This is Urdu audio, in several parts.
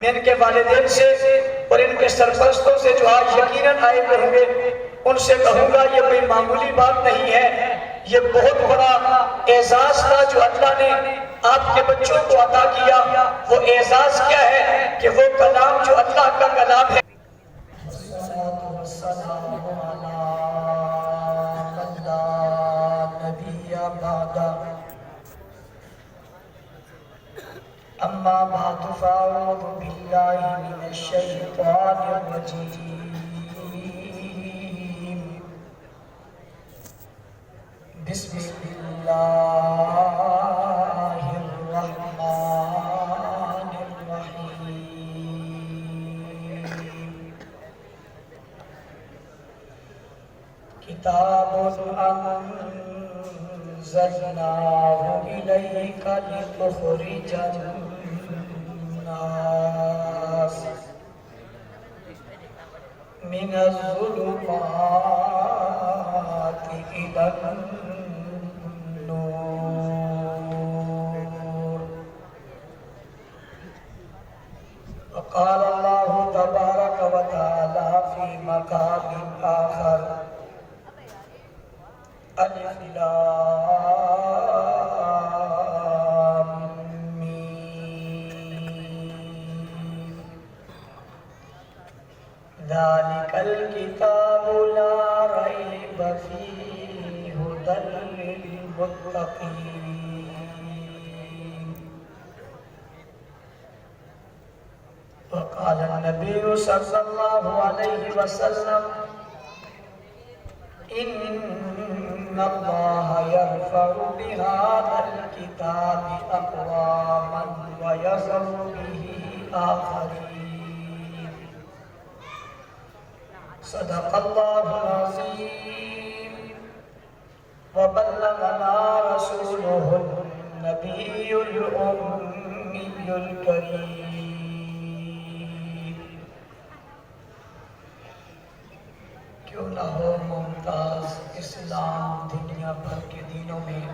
ان کے والدین سے اور ان کے سرپرستوں سے جو آج یقیناً آئے ہوئے ہوں گے ان سے کہوں گا یہ کوئی معمولی بات نہیں ہے، یہ بہت بڑا اعزاز تھا جو اللہ نے آپ کے بچوں کو عطا کیا۔ وہ اعزاز کیا ہے کہ وہ کلام جو اللہ کا کلام ہے۔ الصلاة والسلام علی من لا نبی بعدہ، اما بعد فاعوذ باللہ من الشیطان الرجیم، بسم اللہ الرحمن الرحیم۔ کتاب انزلناہ الیک لتخرج الناس من الظلمات إلى النور۔ وقال الله تبارك وتعالى في مقام آخر: الف لام میم، ذلك الكتاب لا ريب فيه هدى للمتقين۔ وقال النبي صلى الله عليه وسلم: إن الله يرفع بهذا الكتاب أقواما ويضع به آخرين۔ صدق الله العظيم وبلغنا رسوله النبي الأمي الكريم۔ کیوں نہ ہو ممتاز اسلام دنیا بھر کے دینوں میں،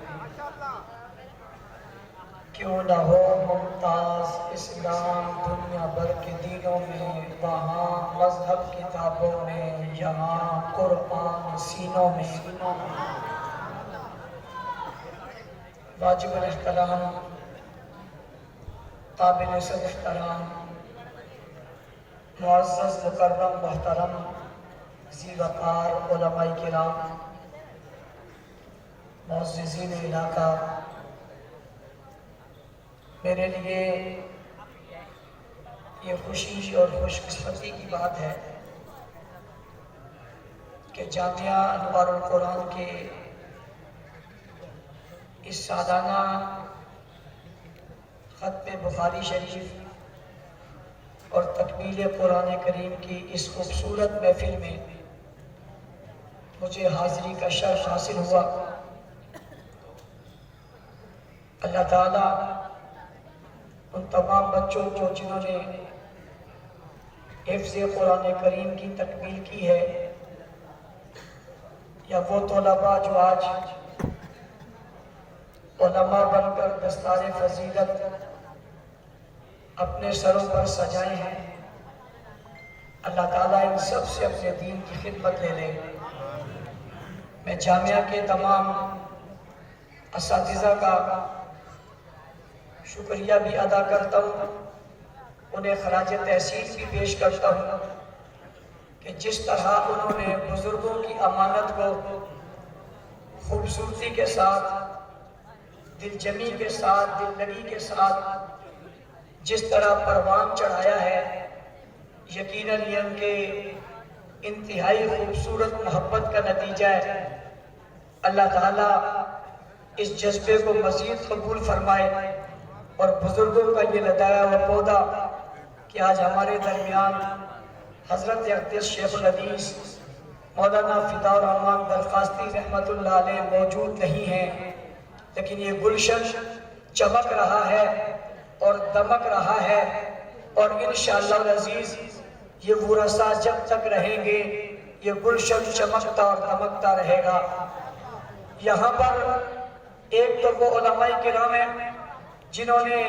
کیوں نہ ہو ممتاز اسلام دنیا بھر کے دینوں میں، وہاں مذہب کتابوں میں، یہاں قرآن سینوں میں۔ واجب الاحترام، قابل صد احترام، معزز مکرم محترم ذی وقار علماء کرام، معززین علاقہ، میرے لیے یہ خوشی اور خوش قسمتی کی بات ہے کہ جامعہ انوار القرآن کے اس سالانہ ختم بخاری شریف اور تکمیل قرآن کریم کی اس خوبصورت محفل میں مجھے حاضری کا شرف حاصل ہوا۔ اللہ تعالیٰ ان تمام بچوں کو جنہوں نے حفظ قرآن کریم کی تکمیل کی ہے، یا وہ طلباء جو آج علماء بن کر دستار فضیلت اپنے سروں پر سجائے ہیں، اللہ تعالیٰ ان سب سے اپنے دین کی خدمت لے لے۔ میں جامعہ کے تمام اساتذہ کا شکریہ بھی ادا کرتا ہوں، انہیں خراج تحسین بھی پیش کرتا ہوں کہ جس طرح انہوں نے بزرگوں کی امانت کو خوبصورتی کے ساتھ، دل جمی کے ساتھ، دل لگی کے ساتھ جس طرح پروان چڑھایا ہے، یقیناً یہ ان کے انتہائی خوبصورت محبت کا نتیجہ ہے۔ اللہ تعالیٰ اس جذبے کو مزید قبول فرمائے، اور بزرگوں کا یہ لگایا ہوا پودا کہ آج ہمارے درمیان حضرت اقدس شیخ الحدیث مولانا فدا الرحمن درخواستی رحمت اللہ علیہ موجود نہیں ہیں، لیکن یہ گلشن چمک رہا ہے اور دمک رہا ہے، اور انشاءاللہ العزیز یہ ورثہ جب تک رہیں گے یہ گلشن چمکتا اور دمکتا رہے گا۔ یہاں پر ایک تو وہ علماء کرام ہیں جنہوں نے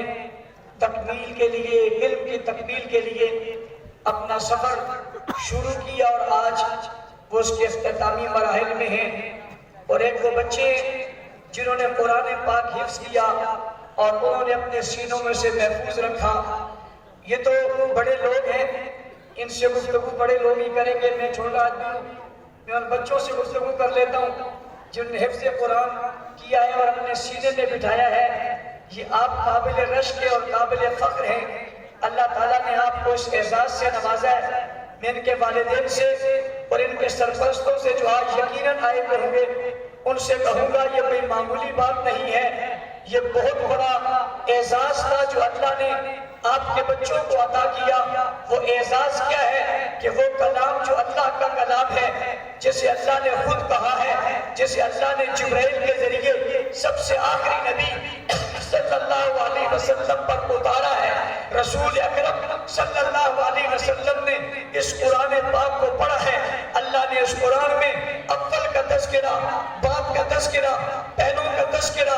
تکمیل کے لیے، علم کی تکمیل کے لیے اپنا سفر شروع کیا اور آج وہ اس کے اختتامی مراحل میں ہیں۔ اور ایک وہ بچے جنہوں نے قرآن پاک حفظ کیا اور انہوں نے اپنے سینوں میں سے محفوظ رکھا، یہ تو بڑے لوگ ہیں، ان سے گفتگو بڑے لوگ ہی کریں گے، میں چھوٹا آدمی ہوں، میں ان بچوں سے گفتگو کر لیتا ہوں جنہوں نے حفظ قرآن کیا ہے اور اپنے سینے میں بٹھایا ہے۔ یہ آپ قابل رشک اور قابل فخر ہیں، اللہ تعالیٰ نے آپ کو اس اعزاز سے نوازا ہے۔ میں ان کے والدین سے اور ان کے سرپرستوں سے جو آج یقیناً آئے ہوئے ہوں گے ان سے کہوں گا یہ کوئی معمولی بات نہیں ہے، یہ بہت بڑا اعزاز تھا جو اللہ نے آپ کے بچوں کو عطا کیا۔ وہ اعزاز کیا ہے کہ وہ کلام جو اللہ کا کلام ہے، جسے اللہ نے خود کہا ہے، جسے اللہ نے جبرائیل کے ذریعے سب سے آخری نبی صلی اللہ علیہ وسلم پر اتارا ہے۔ رسول اکرم صلی اللہ علیہ وسلم نے اس قرآن پاک کو پڑھا ہے۔ اللہ نے اس قرآن میں اول کا تذکرہ، بعد کا تذکرہ، پہلوں کا تذکرہ،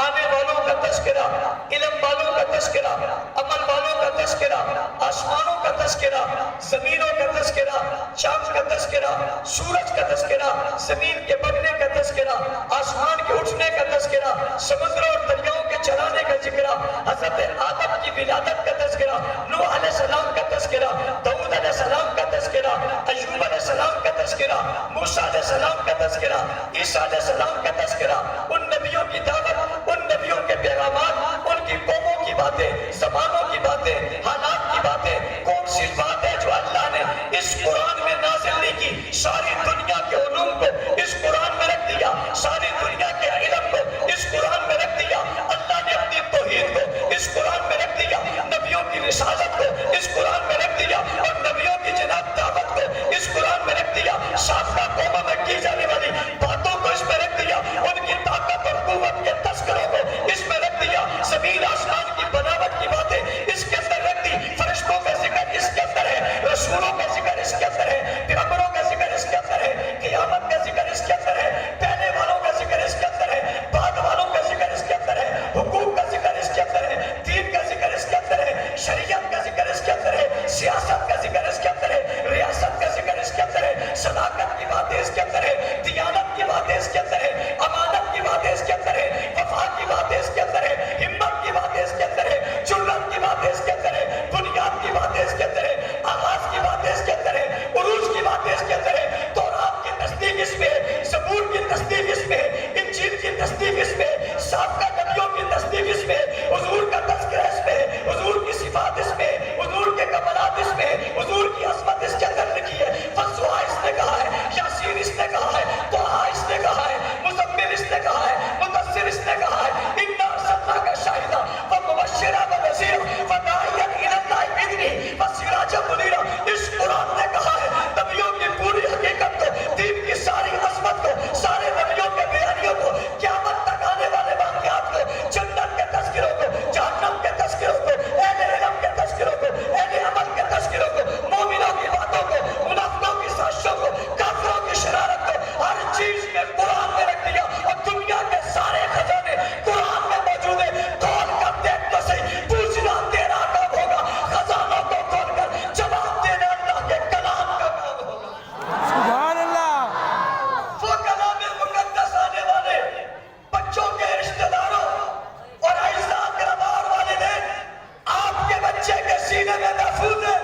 آنے والوں کا تذکرہ، علم والوں کا تذکرہ، عمل والوں کا تذکرہ، آسمانوں کا تذکرہ، زمینوں کا تذکرہ، چاند کا تذکرہ، سورج کا تذکرہ، زمین کے بننے کا تذکرہ، آسمان کے اٹھنے کا تذکرہ، سمندروں اور دریاؤں کے چلانے کا ذکر، حضرت آدم کی ولادت کا تذکرہ، نوح علیہ السلام کا تذکرہ، داؤد علیہ السلام کا تذکرہ، ایوب علیہ السلام کا تذکرہ، موسیٰ علیہ السلام کا تذکرہ، عیسیٰ علیہ السلام کا تذکرہ، ان نبیوں کی دعوت، ان نبیوں کے پیغامات، ان کی قوموں کی باتیں، زبانوں کی باتیں، حالات کی باتیں۔ کون سی بات ہے جو اللہ نے اس قرآن میں نازل نہیں کی؟ ساری دنیا کے علوم کو اس قرآن میں رکھ دیا، ساری دنیا کے علم کو اس قرآن میں رکھ دیا، اللہ نے اپنی توحید کو اس قرآن میں رکھ دیا، نبیوں کی رسالت کو اس قرآن میں رکھ دیا اور نبیوں کی جناب دعوت کو اس قرآن میں رکھ دیا، سابقہ قوموں میں کی جانے والی باتوں کو اس میں رکھ دیا، ان کی طاقت اور قوت کے تذکروں کو اس میں رکھ دیا، زمین آسمان کی بناوٹ کی باتیں اس کے اندر رکھ دی، فرشتوں کا ذکر اس کے اندر ہے، رسولوں کا ذکر اس کے اندر ہے، پیغمبروں کا ذکر اس کے اندر ہے، قیامت کا ذکر اس کے اندر ہے، پہلے والوں کا ذکر اس کے اندر ہے، بعد والوں کا ذکر اس کے اندر ہے، حقوق کا ذکر اس کے اندر ہے، دین کا ذکر اس کے اندر ہے، شریعت کا ذکر اس کے اندر ہے، سیاست کا ذکر اس کے اندر ہے، ریاست کا ذکر اس کے اندر ہے، صداقت کی باتیں اس کے اندر ہے، دیانت کی باتیں اس کے اندر ہے، امانت کی باتیں اس کے اندر ہے، وفا کی باتیں اس کے اندر ہے، ہمت کی باتیں اس کے اندر ہے، جرأت کی باتیں اس کے اندر ہے، بنیاد کی باتیں اس کے اندر ہے، آغاز کی باتیں اس کے اندر ہے، عروج کی باتیں اس کے اندر ہے، تورات کی تصدیق اس میں ہے، زبور کی تصدیق اس میں ہے، انجیل کی تصدیق اس میں ہے، سابقہ نبیوں کی تصدیق اس میں ہے، حضور کا تذکرہ اس میں ہے، حضور کی صفات اس میں ہے، حضور کے کمالات اس میں ہے، حضور کی عظمت اس کے اندر لکھی ہے، فضوہ اس نے کہا ہے، یاسین اس نے کہا ہے، طٰہٰ اس نے کہا ہے، مزمل اس نے کہا ہے، مدثر اس نے کہا ہے، اِنَّا أَرْسَلْنَاكَ شَاهِدًا وَمُبَشِّرًا وَنَذِيرًا وَدَاعِيًا إِلَى اللَّهِ بِإِذْنِهِ وَسِرَاجًا مُنِيرًا۔ اس قرآن نے کہا ہے نبیوں کی پوری حقیقت کو، دین کی ساری عظمت کو، سارے نبیوں کے بیانیوں کو، قیامت تک آنے والے واقعات کو، جنت کے تذکروں کو، جہنم کے تذکروں کو، اہل علم کے تذکروں کو، اہل عمل کے تذکروں کو، مومنوں کی باتوں کو، منافقوں کی سازشوں کو، کافروں کی شرارت کو، ہر چیز میں قرآن میں رکھ دیا اور دنیا کے سارے خزانے قرآن میں موجود ہیں۔ کھول کر دیکھ تو صحیح، پوچھنا تیرا کام ہوگا، خزانوں کو کھول کر جواب دینا اللہ کے کلام کا کام ہوگا۔ سبحان اللہ۔ وہ کلام مقدس آنے والے بچوں کے رشتہ داروں اور اعزاء اقرباء اور والدین، آپ کے بچے کے سینے میں محفوظ ہے،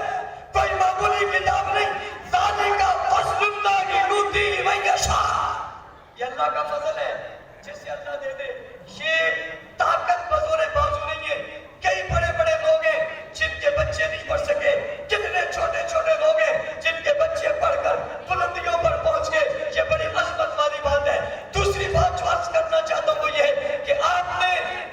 کوئی معمولی کتاب نہیں۔ ذَلِكَ فَضْلُ اللَّهِ يُؤْتِیهِ مَن یَشَاءُ، یہ اللہ کا فضل ہے جسے اللہ دے دے۔ یہ طاقت بزور بازو نہیں ہے، کئی بڑے بڑے لوگ ہیں جن کے بچے نہیں پڑھ سکے، کتنے چھوٹے چھوٹے لوگ ہیں جن کے بچے پڑھ کر بلندیوں پر پہنچ گئے، یہ بڑی عظمت والی بات ہے۔ دوسری بات جو عرض کرنا چاہتا ہوں وہ یہ ہے کہ آپ نے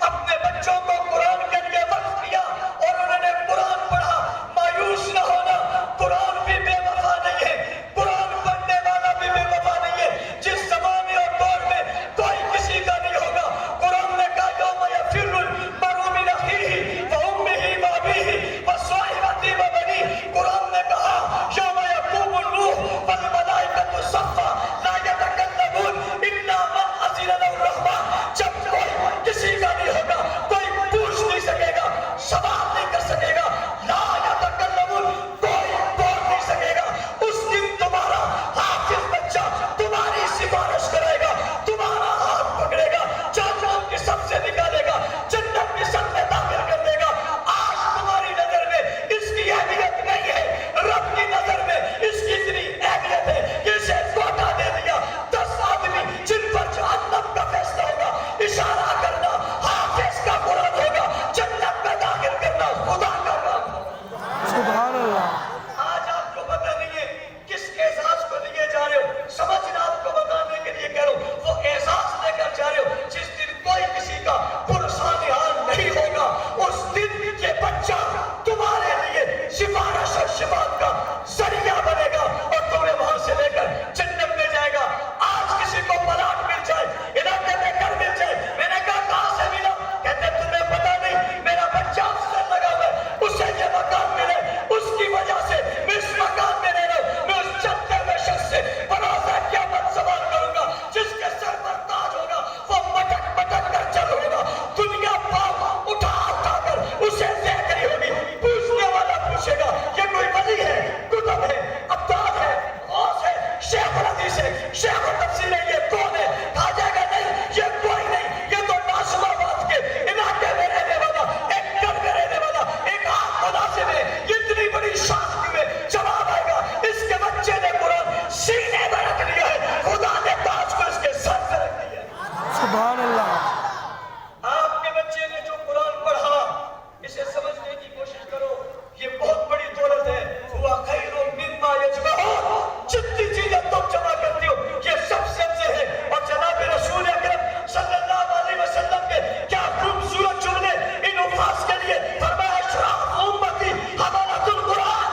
اپنے بچوں کو قرآن کے لیے وقف کیا اور انہوں نے قرآن پڑھا، مایوس نہ ہونا، قرآن بھی بے وفا نہیں ہے، قرآن پڑھنے والا بھی بے وفا نہیں ہے۔ جس زمانے اور دور میں کوئی کسی کا نہیں ہوگا، قرآن نے کہا شفاعت کا ذریعہ بنے گا اور تمہیں وہاں سے لے کر جنت میں جائے گا. آج کسی کو پلاٹ مل جائے, علاقے میں گھر مل جائے, میں نے کہا کہاں سے ملا؟ کہتے تمہیں پتا نہیں, میرا بچہ افسر لگا ہوا ہے, اسے یہ مکان ملے, اس کی وجہ سے میں اس مکان میں رہ رہا ہوں. میں اس جنتے میں شخص سے بروز قیامت سوال کروں گا جس کے سر پر تاج ہوگا, وہ مٹک مٹک کر چل ہوگا. دنیا پاپ اٹھا اٹھا کر اسے دیکھ رہی ہوگی. پوچھنے والا پوچھے گا یہ کوئی ولی ہے, کتب ہے, ابدال ہے, غوث ہے, شیخ الحدیث ہے, شیخ التفسیر ہے, یہ کون ہے؟ کہا جائے گا نہیں, یہ کوئی نہیں, یہ تو ناسم آباد کے علاقے میں رہنے والا, ایک گھر میں رہنے والا ایک عام ملازم ہے. اتنی بڑی شان کیوں ہے؟ جواب آئے گا, اس کے بچے نے قرآن سینے میں رکھ لیا ہے, خدا نے تاج کو اس کے سر پہ رکھ دیا ہے. سبحان اللہ. آپ کے بچے نے جو قرآن پڑھا, اسے سمجھنے کی کوشش کرو, یہ بہت بڑی دولت ہے. ہوا خیر مما یجمعون, جتنی چیزیں تم جمع کرتی ہو یہ سب سے افضل ہے. اور جناب رسول اکرم صلی اللہ علیہ وسلم کے کیا خوبصورت جملے ان الفاظ کے لیے فرمایا, اشراف امتی حملۃ القرآن.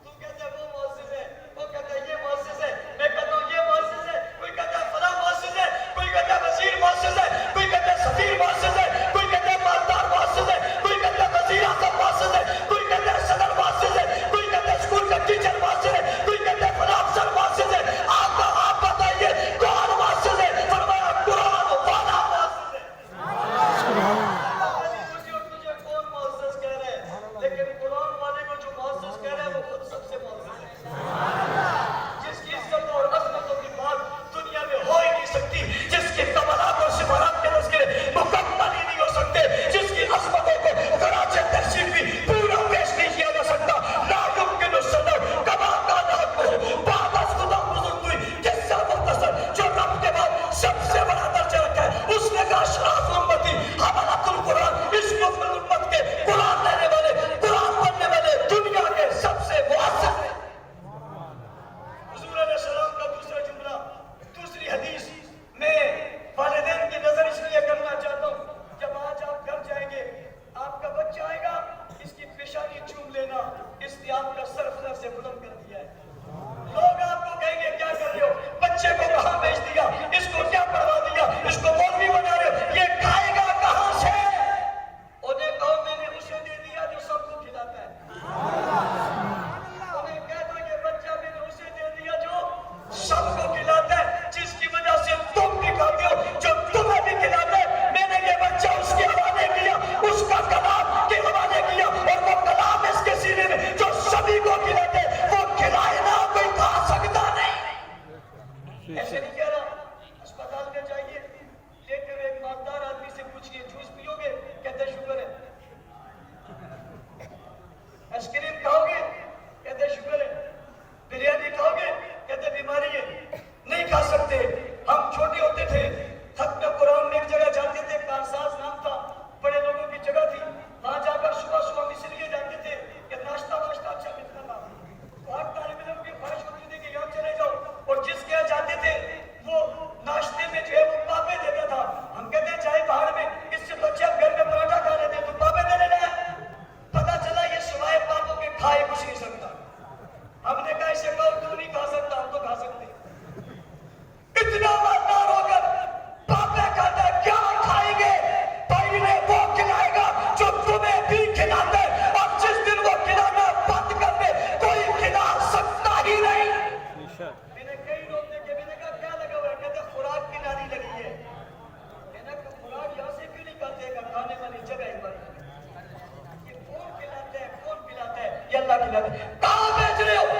تو کہتے ہیں وہ مؤسس ہے, وہ کہتا ہے یہ مؤسس ہے, میں کہتا ہوں یہ مؤسس ہے, کوئی کہتا ہے فلاں مؤسس ہے, کوئی کہتا ہے وزیر مؤسس ہے, کوئی کہتا ہے سفیر مؤسس ہے, کوئی کہتا ہے مالدار مؤسس ہے, کوئی کہتا ہے وزیر اعظم مؤسس ہے, کوئی کہتا ہے صدر مؤسس ہے, کوئی کہتا ہے اسکول کا ٹیچر مؤسس ہے, کوئی کہتا ہے فلاں افسر مؤسس ہے. آپ بتائیے کون مؤسس ہے؟ فرمایا قرآن والا مؤسس ہے. تجھے کون مؤسس کہہ رہے ہیں, لیکن قرآن والے کو جو مؤسس کہہ رہے ہیں وہ خود سب سے مؤسس ہے. جس کی عزت اور عظمتوں کی بات دنیا میں ہو ہی نہیں سکتی, جس کی کمالات اور صفات کے تذکرے مکمل ہی نہیں ہو سکتے, جس کی عظمتوں کو خراج تحسین بھی پورا پیش نہیں کیا جا سکتا. لا یمکن الصدر کما کان حقہ بعد از خدا بزرگ ہوئی قصہ مختصر, جو رب کے بعد سب سے بڑا درجہ رکھا ہے. اس نے کہا اشراف امتی حملۃ القرآن, اس مفضل امت کے قرآن لینے والے, قرآن پڑھنے والے دنیا کے سب سے مؤثر ہیں. حضور علیہ السلام کا دوسرا جملہ, دوسری حدیث میں والدین کی نظر اس لیے کرنا چاہتا ہوں, جب آج آپ گھر جائیں گے, آپ کا بچہ آئے گا, اس کی پیشانی چوم لینا, اس نے آپ کا سر فلک سے بلند کر دیا ہے. لوگ آپ کو کہیں گے کیا کر رہے ہو, بچے کو کہاں بھیج دیا, اس کو کیا پڑھوا دیا, اس کو مولوی بنا رہے ہو, یہ کھائے گا کہاں سے؟ انہیں کہو میں نے اسے دے دیا جو سب کو کھلاتا ہے. انہیں کہہ دو یہ بچہ میں نے اسے دے دیا جو سب کو کھلاتا ہے, جس کی وجہ سے تم بھی کھاتے ہو, جو تمہیں بھی کھلاتا ہے. میں نے یہ بچہ اس کے حوالے کیا, اس کا کلام کے حوالے کیا, اور وہ کلام اس کے سینے میں جو سبھی کو کھلاتے ہیں, وہ کھلائے نہ کوئی کھا سکتا نہیں. ایسے نہیں کہہ رہا, اسپتال میں جائیے, لیٹے ہوئے ایک مالدار آدمی سے پوچھئے جوس پیو گے, کہتے شوگر ہے. آئس کریم کھاؤ گے, کہتے شوگر ہے. بریانی کھاؤ گے, کہتے بیماری ہے. نہیں کھا سکتے. ہم چھوٹے ہوتے تھے, ختم قرآن میں ایک جگہ جاتے تھے, کارساز نام تھا, بڑے لوگوں کی جگہ تھی, وہاں جا کر صبح صبح اس لیے جاتے تھے کہ ناشتہ اچھا ملتا تھا. بہت طالب علم کی خواہش ہوتی تھی کہ یہاں چلے جاؤ, اور جس کے یہاں جاتے تھے وہ ناشتے میں جو ہے وہ پاپے دیتا تھا. ہم کہتے ہیں چاہے باہر میں, اس سے بچے ہم گھر میں پراٹھا کھا لیتے ہیں, تو پاپے دینے لگا. پتا چلا یہ سوائے پاپوں کے کھائے کچھ نہیں سکتا. ہم نے کہا اسے کہو تو نہیں کھا سکتا, ہم تو کھا سکتے. اتنا مالدار ہو کر پاپے کہتا ہے کیا کھائیں گے, بھائی نے وہ کھلائے گا جو تمہیں بھی کھلاتا ہے, اور جس دن وہ کھلانا بند کر دے کوئی کھلا سکتا ہی نہیں. میں نے کئی لوگ دیکھے, میں نے کہا کیا لگا ہوا ہے, کہتے خوراک کی نالی لگی ہے. میں نے کہا خوراک یہاں سے کیوں نہیں کھاتے گا, کھانے والی جگہ ایک بار. یہ کون کھلاتا ہے, کون پلاتا ہے؟ یہ اللہ کھلاتا ہے. کہاں بیچ رہے ہو,